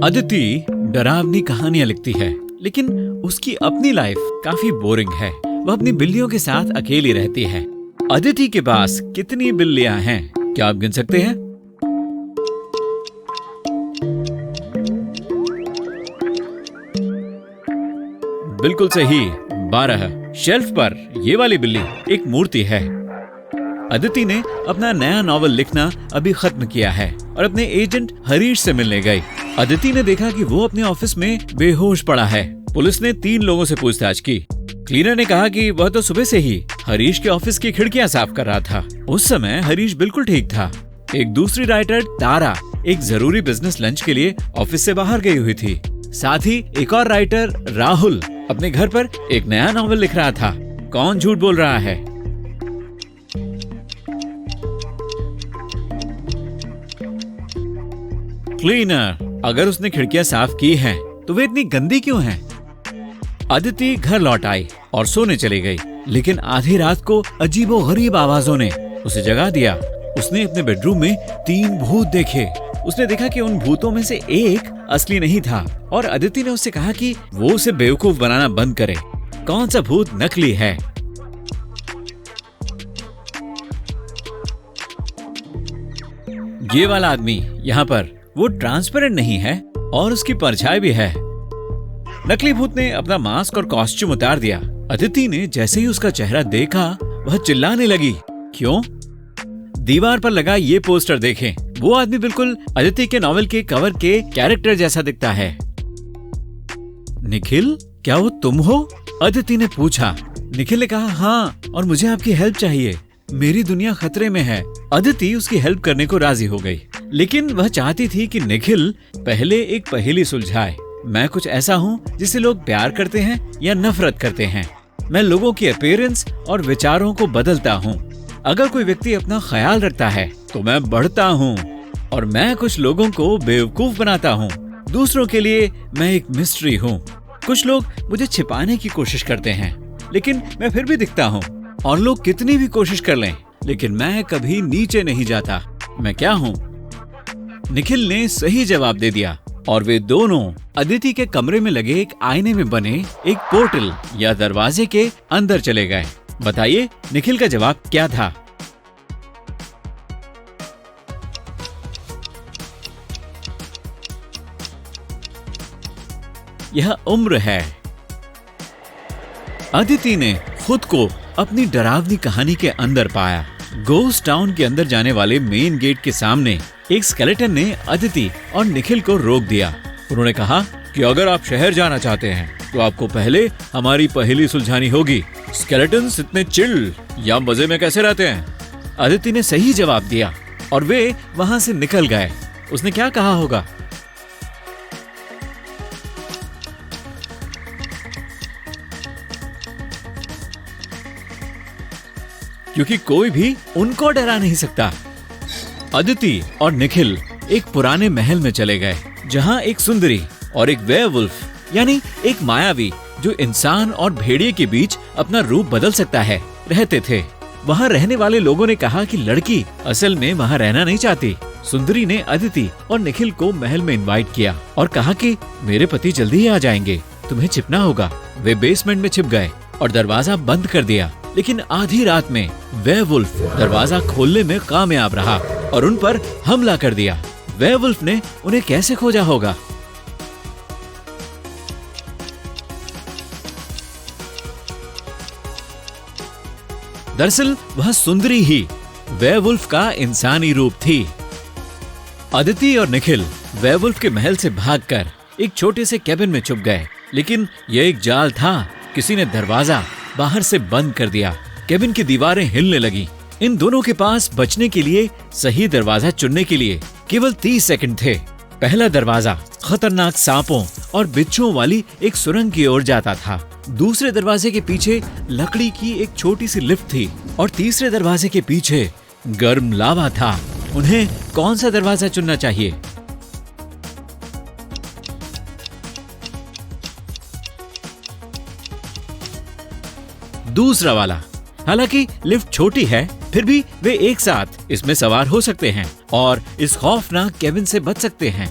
अदिति डरावनी कहानियां लिखती है, लेकिन उसकी अपनी लाइफ काफी बोरिंग है। वह अपनी बिल्लियों के साथ अकेली रहती है। अदिति के पास कितनी बिल्लियां हैं, क्या आप गिन सकते हैं? बिल्कुल सही, 12। शेल्फ पर ये वाली बिल्ली एक मूर्ति है। अदिति ने अपना नया नॉवल लिखना अभी खत्म किया है और अपने एजेंट हरीश से मिलने गई। अदिति ने देखा कि वो अपने ऑफिस में बेहोश पड़ा है। पुलिस ने 3 लोगों से पूछताछ की। क्लीनर ने कहा कि वह तो सुबह से ही हरीश के ऑफिस की खिड़कियां साफ कर रहा था। उस समय हरीश बिल्कुल ठीक था। एक दूसरी राइटर तारा एक जरूरी बिजनेस लंच के लिए ऑफिस से बाहर गई हुई थी। साथ ही एक और राइटर राहुल अपने घर पर एक नया नॉवल लिख रहा था। कौन झूठ बोल रहा है? क्लीनर। अगर उसने खिड़कियां साफ की हैं, तो वे इतनी गंदी क्यों हैं? अदिति घर लौट आई और सोने चली गई, लेकिन आधी रात को अजीबोगरीब आवाजों ने उसे जगा दिया। उसने अपने बेडरूम में 3 भूत देखे। उसने देखा कि उन भूतों में से एक असली नहीं था और अदिति ने उससे कहा कि वो उसे बेवकूफ बनाना बंद करे। कौन सा भूत नकली है? ये वाला आदमी यहाँ पर, वो ट्रांसपेरेंट नहीं है और उसकी परछाई भी है। नकली भूत ने अपना मास्क और कॉस्ट्यूम उतार दिया। अदिति ने जैसे ही उसका चेहरा देखा, वह चिल्लाने लगी। क्यों? दीवार पर लगा ये पोस्टर देखें। वो आदमी बिल्कुल अदिति के नॉवेल के कवर के कैरेक्टर जैसा दिखता है। निखिल, क्या वो तुम हो? अदिति ने पूछा। निखिल ने कहा, हाँ, और मुझे आपकी हेल्प चाहिए। मेरी दुनिया खतरे में है। अदिति उसकी हेल्प करने को राजी हो गई, लेकिन वह चाहती थी कि निखिल पहले एक पहेली सुलझाए। मैं कुछ ऐसा हूँ जिसे लोग प्यार करते हैं या नफरत करते हैं। मैं लोगों की अपीयरेंस और विचारों को बदलता हूँ। अगर कोई व्यक्ति अपना ख्याल रखता है तो मैं बढ़ता हूँ, और मैं कुछ लोगों को बेवकूफ बनाता हूँ। दूसरों के लिए मैं एक मिस्ट्री हूँ। कुछ लोग मुझे छिपाने की कोशिश करते हैं, लेकिन मैं फिर भी दिखता हूँ। और लोग कितनी भी कोशिश कर लें, लेकिन मैं कभी नीचे नहीं जाता। मैं क्या हूँ? निखिल ने सही जवाब दे दिया और वे दोनों अदिति के कमरे में लगे एक आईने में बने एक पोर्टल या दरवाजे के अंदर चले गए। बताइए, निखिल का जवाब क्या था? यह उम्र है। अदिति ने खुद को अपनी डरावनी कहानी के अंदर पाया। गोस्ट टाउन के अंदर जाने वाले मेन गेट के सामने एक स्केलेटन ने अदिति और निखिल को रोक दिया। उन्होंने कहा कि अगर आप शहर जाना चाहते हैं तो आपको पहले हमारी पहेली सुलझानी होगी। स्केलेटन्स इतने चिल या मजे में कैसे रहते हैं? अदिति ने सही जवाब दिया और वे वहां से निकल गए। उसने क्या कहा होगा? क्योंकि कोई भी उनको डरा नहीं सकता। अदिति और निखिल एक पुराने महल में चले गए, जहां एक सुंदरी और एक वेयरवुल्फ यानी एक मायावी जो इंसान और भेड़िए के बीच अपना रूप बदल सकता है, रहते थे। वहां रहने वाले लोगों ने कहा कि लड़की असल में वहां रहना नहीं चाहती। सुंदरी ने अदिति और निखिल को महल में इनवाइट किया और कहा कि मेरे पति जल्दी ही आ जाएंगे, तुम्हें छिपना होगा। वे बेसमेंट में छिप गए और दरवाजा बंद कर दिया, लेकिन आधी रात में वेयरवुल्फ दरवाजा खोलने में कामयाब रहा और उन पर हमला कर दिया। वेयरवुल्फ ने उन्हें कैसे खोजा होगा? दरअसल वह सुंदरी ही वेयरवुल्फ का इंसानी रूप थी। अदिति और निखिल वेयरवुल्फ के महल से भागकर एक छोटे से कैबिन में छुप गए, लेकिन यह एक जाल था। किसी ने दरवाजा बाहर से बंद कर दिया। कैबिन की दीवारें हिलने लगी। इन दोनों के पास बचने के लिए सही दरवाजा चुनने के लिए केवल 30 सेकंड थे। पहला दरवाजा खतरनाक सांपों और बिच्छुओं वाली एक सुरंग की ओर जाता था। दूसरे दरवाजे के पीछे लकड़ी की एक छोटी सी लिफ्ट थी और तीसरे दरवाजे के पीछे गर्म लावा था। उन्हें कौन सा दरवाजा चुनना चाहिए? दूसरा वाला। हालांकि लिफ्ट छोटी है, फिर भी वे एक साथ इसमें सवार हो सकते हैं और इस खौफनाक केबिन से बच सकते हैं।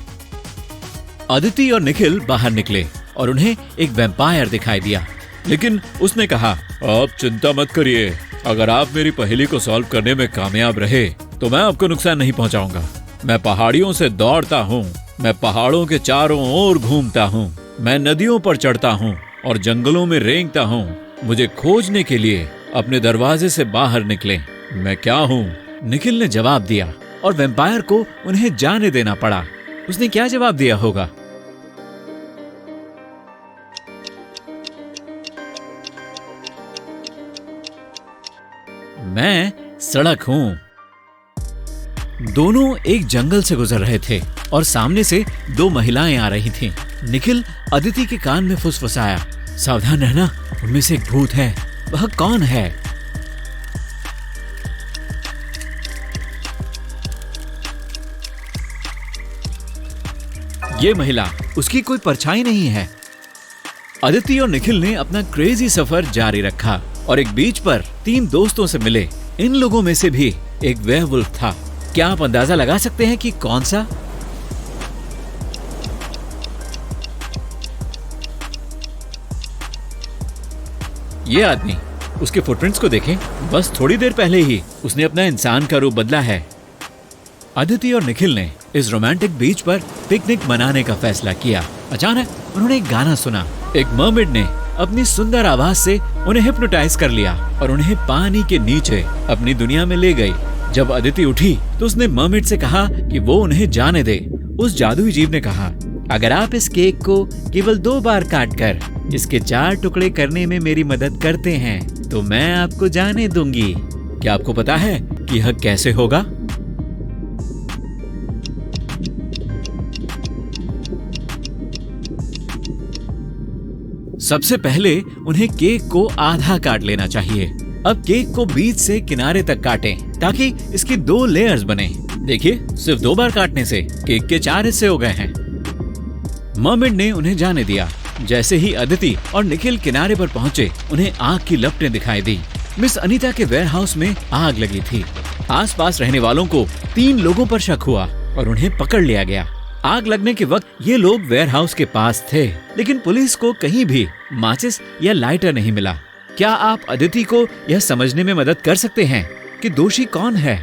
अदिति और निखिल बाहर निकले और उन्हें एक वैम्पायर दिखाई दिया, लेकिन उसने कहा, आप चिंता मत करिए, अगर आप मेरी पहेली को सॉल्व करने में कामयाब रहे तो मैं आपको नुकसान नहीं पहुंचाऊंगा। मैं पहाड़ियों से दौड़ता हूँ, मैं पहाड़ों के चारों ओर घूमता हूँ, मैं नदियों पर चढ़ता हूँ और जंगलों में रेंगता हूँ। मुझे खोजने के लिए अपने दरवाजे से बाहर निकले। मैं क्या हूँ? निखिल ने जवाब दिया और वैम्पायर को उन्हें जाने देना पड़ा। उसने क्या जवाब दिया होगा? मैं सड़क हूँ। दोनों एक जंगल से गुजर रहे थे और सामने से दो महिलाएं आ रही थीं। निखिल अदिति के कान में फुसफुसाया, सावधान रहना, उनमें से एक भूत है। वह कौन है? ये महिला, उसकी कोई परछाई नहीं है। अदिति और निखिल ने अपना क्रेजी सफर जारी रखा और एक बीच पर 3 दोस्तों से मिले। इन लोगों में से भी एक वेयरवुल्फ था। क्या आप अंदाजा लगा सकते हैं कि कौन सा? ये आदमी, उसके फुटप्रिंट्स को देखें, बस थोड़ी देर पहले ही उसने अपना इंसान का रूप बदला है। अदिति और निखिल ने इस रोमांटिक बीच पर पिकनिक मनाने का फैसला किया। अचानक उन्होंने एक गाना सुना। एक मर्मेड ने अपनी सुंदर आवाज से उन्हें हिप्नोटाइज कर लिया और उन्हें पानी के नीचे अपनी दुनिया में ले गई। जब अदिति उठी तो उसने मर्मेड से कहा कि वो उन्हें जाने दे। उस जादुई जीव ने कहा, अगर आप इस केक को केवल 2 बार काटकर इसके 4 टुकड़े करने में मेरी मदद करते हैं तो मैं आपको जाने दूंगी। क्या आपको पता है कि यह कैसे होगा? सबसे पहले उन्हें केक को आधा काट लेना चाहिए। अब केक को बीच से किनारे तक काटें ताकि इसकी 2 लेयर्स बने। देखिए, सिर्फ 2 बार काटने से केक के 4 हिस्से हो गए हैं। मर्मेड ने उन्हें जाने दिया। जैसे ही अदिति और निखिल किनारे पर पहुंचे, उन्हें आग की लपटें दिखाई दी। मिस अनीता के वेयरहाउस में आग लगी थी। आसपास रहने वालों को 3 लोगों पर शक हुआ और उन्हें पकड़ लिया गया। आग लगने के वक्त ये लोग वेयरहाउस के पास थे, लेकिन पुलिस को कहीं भी माचिस या लाइटर नहीं मिला। क्या आप अदिति को यह समझने में मदद कर सकते हैं कि दोषी कौन है?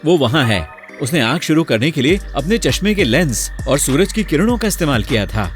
वो वहां है। उसने आग शुरू करने के लिए अपने चश्मे के लेंस और सूरज की किरणों का इस्तेमाल किया था।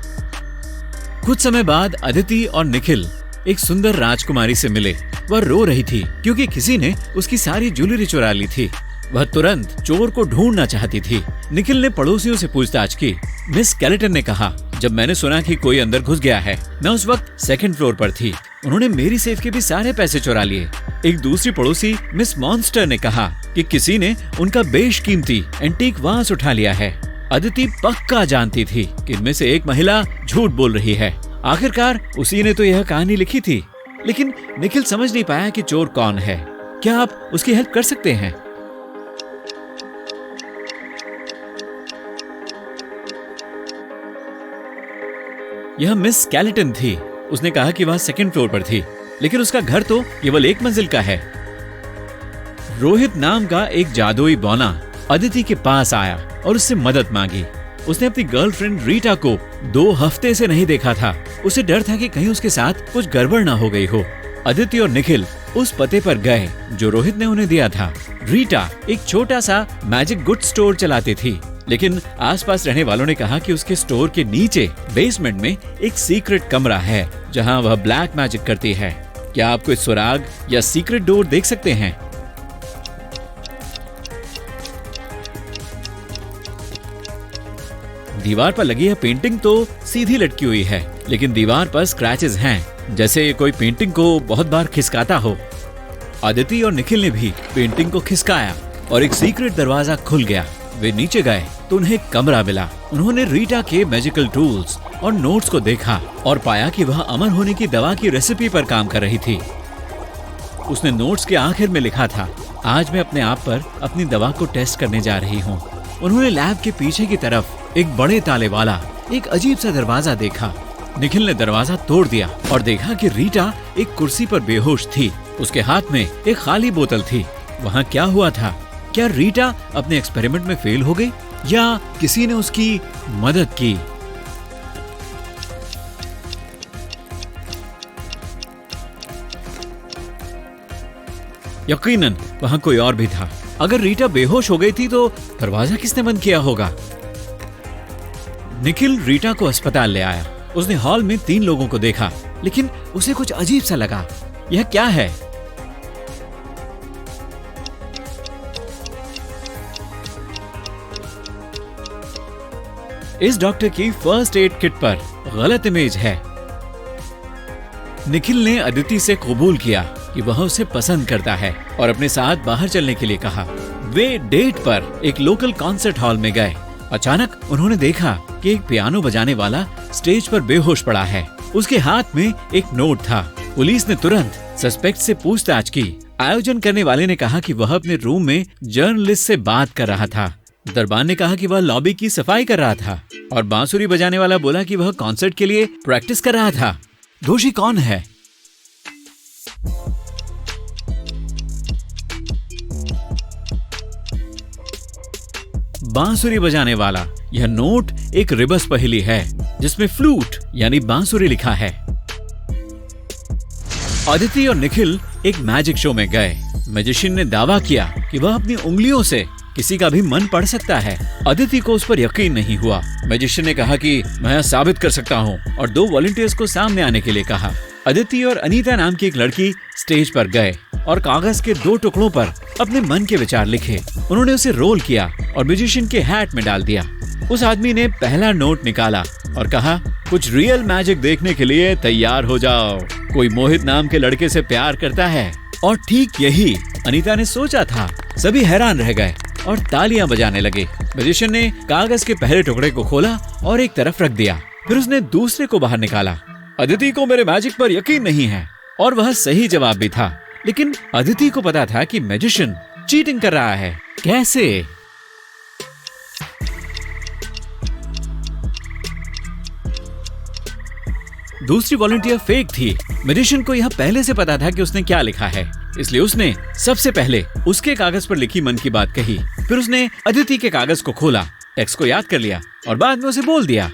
कुछ समय बाद अदिति और निखिल एक सुंदर राजकुमारी से मिले। वह रो रही थी क्योंकि किसी ने उसकी सारी ज्वेलरी चुरा ली थी। वह तुरंत चोर को ढूंढना चाहती थी। निखिल ने पड़ोसियों से पूछताछ की। मिस स्केलेटन ने कहा, जब मैंने सुना कि कोई अंदर घुस गया है, मैं उस वक्त 2nd फ्लोर पर थी। उन्होंने मेरी सेफ के भी सारे पैसे चुरा लिए। एक दूसरी पड़ोसी मिस मॉन्स्टर ने कहा कि किसी ने उनका बेशकीमती एंटीक वास उठा लिया है। अदिति पक्का जानती थी कि इनमें से एक महिला झूठ बोल रही है। आखिरकार उसी ने तो यह कहानी लिखी थी। लेकिन निखिल समझ नहीं पाया कि चोर कौन है। क्या आप उसकी हेल्प कर सकते हैं? यह मिस स्केलेटन थी। उसने कहा कि वह 2nd फ्लोर पर थी, लेकिन उसका घर तो केवल 1 मंजिल का है। रोहित नाम का एक जादुई बौना अदिति के पास आया और उससे मदद मांगी। उसने अपनी गर्लफ्रेंड रीटा को 2 हफ्ते से नहीं देखा था। उसे डर था कि कहीं उसके साथ कुछ गड़बड़ ना हो गई हो। अदिति और निखिल उस पते पर गए जो रोहित ने उन्हें दिया था। रीटा एक छोटा सा मैजिक गुड स्टोर चलाती थी, लेकिन आसपास रहने वालों ने कहा कि उसके स्टोर के नीचे बेसमेंट में एक सीक्रेट कमरा है जहां वह ब्लैक मैजिक करती है। क्या आप कोई सुराग या सीक्रेट डोर देख सकते हैं? दीवार पर लगी यह पेंटिंग तो सीधी लटकी हुई है, लेकिन दीवार पर स्क्रैचेस हैं, जैसे कोई पेंटिंग को बहुत बार खिसकाता हो। अदिति और निखिल ने भी पेंटिंग को खिसकाया और एक सीक्रेट दरवाजा खुल गया। वे नीचे गए तो उन्हें कमरा मिला। उन्होंने रीटा के मैजिकल टूल्स और नोट्स को देखा और पाया कि वह अमर होने की दवा की रेसिपी पर काम कर रही थी। उसने नोट्स के आखिर में लिखा था, आज मैं अपने आप पर अपनी दवा को टेस्ट करने जा रही हूँ। उन्होंने लैब के पीछे की तरफ एक बड़े ताले वाला एक अजीब सा दरवाजा देखा। निखिल ने दरवाजा तोड़ दिया और देखा कि रीटा एक कुर्सी पर बेहोश थी। उसके हाथ में एक खाली बोतल थी। वहाँ क्या हुआ था? क्या रीटा अपने एक्सपेरिमेंट में फेल हो गई या किसी ने उसकी मदद की? यकीनन वहाँ कोई और भी था। अगर रीटा बेहोश हो गई थी तो दरवाजा किसने बंद किया होगा? निखिल रीटा को अस्पताल ले आया। उसने हॉल में 3 लोगों को देखा, लेकिन उसे कुछ अजीब सा लगा। यह क्या है? इस डॉक्टर की फर्स्ट एड किट पर गलत इमेज है। निखिल ने अदिति से कबूल किया कि वह उसे पसंद करता है और अपने साथ बाहर चलने के लिए कहा। वे डेट पर एक लोकल कॉन्सर्ट हॉल में गए। अचानक उन्होंने देखा कि एक पियानो बजाने वाला स्टेज पर बेहोश पड़ा है। उसके हाथ में एक नोट था। पुलिस ने तुरंत सस्पेक्ट से पूछताछ की। आयोजन करने वाले ने कहा कि वह अपने रूम में जर्नलिस्ट से बात कर रहा था। दरबान ने कहा कि वह लॉबी की सफाई कर रहा था और बांसुरी बजाने वाला बोला कि वह कॉन्सर्ट के लिए प्रैक्टिस कर रहा था। दोषी कौन है? बांसुरी बजाने वाला। यह नोट एक रिबस पहेली है जिसमें फ्लूट यानी बांसुरी लिखा है। अदिति और निखिल एक मैजिक शो में गए। मैजिशियन ने दावा किया कि वह अपनी उंगलियों से किसी का भी मन पढ़ सकता है। अदिति को उस पर यकीन नहीं हुआ। मैजिशियन ने कहा कि मैं साबित कर सकता हूँ और 2 वॉलंटियर्स को सामने आने के लिए कहा। अदिति और अनीता नाम की एक लड़की स्टेज पर गए और कागज के 2 टुकड़ों पर अपने मन के विचार लिखे। उन्होंने उसे रोल किया और म्यूजिशियन के हैट में डाल दिया। उस आदमी ने पहला नोट निकाला और कहा, कुछ रियल मैजिक देखने के लिए तैयार हो जाओ। कोई मोहित नाम के लड़के से प्यार करता है। और ठीक यही अनीता ने सोचा था। सभी हैरान रह गए और तालियां बजाने लगे। म्यूजिशियन ने कागज के पहले टुकड़े को खोला और एक तरफ रख दिया। फिर उसने दूसरे को बाहर निकाला। अदिति को मेरे मैजिक पर यकीन नहीं है और वह सही जवाब भी था। लेकिन अदिति को पता था कि मैजिशियन चीटिंग कर रहा है। कैसे? दूसरी वॉलंटियर फेक थी। मैजिशियन को यह पहले से पता था कि उसने क्या लिखा है, इसलिए उसने सबसे पहले उसके कागज पर लिखी मन की बात कही। फिर उसने अदिति के कागज को खोला, टेक्स्ट को याद कर लिया और बाद में उसे बोल दिया।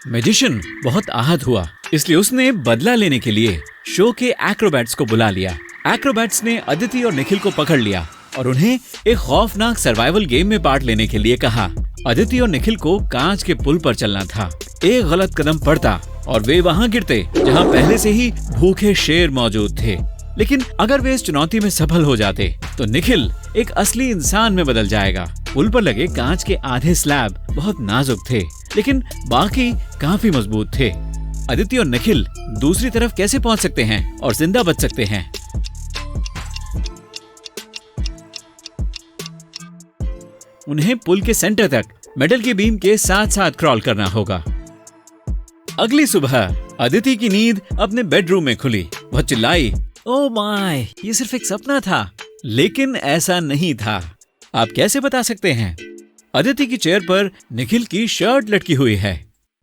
मैजिशियन बहुत आहत हुआ, इसलिए उसने बदला लेने के लिए शो के एक्रोबैट्स को बुला लिया। एक्रोबैट्स ने अदिति और निखिल को पकड़ लिया और उन्हें एक खौफनाक सर्वाइवल गेम में पार्ट लेने के लिए कहा। अदिति और निखिल को कांच के पुल पर चलना था। एक गलत कदम पड़ता और वे वहां गिरते जहां पहले से ही भूखे शेर मौजूद थे। लेकिन अगर वे इस चुनौती में सफल हो जाते तो निखिल एक असली इंसान में बदल जाएगा। पुल पर लगे कांच के आधे स्लैब बहुत नाजुक थे, लेकिन बाकी काफी मजबूत थे। अदिति और निखिल दूसरी तरफ कैसे पहुंच सकते हैं और जिंदा बच सकते हैं? उन्हें पुल के सेंटर तक मेटल की बीम के साथ साथ क्रॉल करना होगा। अगली सुबह अदिति की नींद अपने बेडरूम में खुली। वह चिल्लाई, ओह माय, ये सिर्फ एक सपना था। लेकिन ऐसा नहीं था। आप कैसे बता सकते हैं? अदिति की चेयर पर निखिल की शर्ट लटकी हुई है।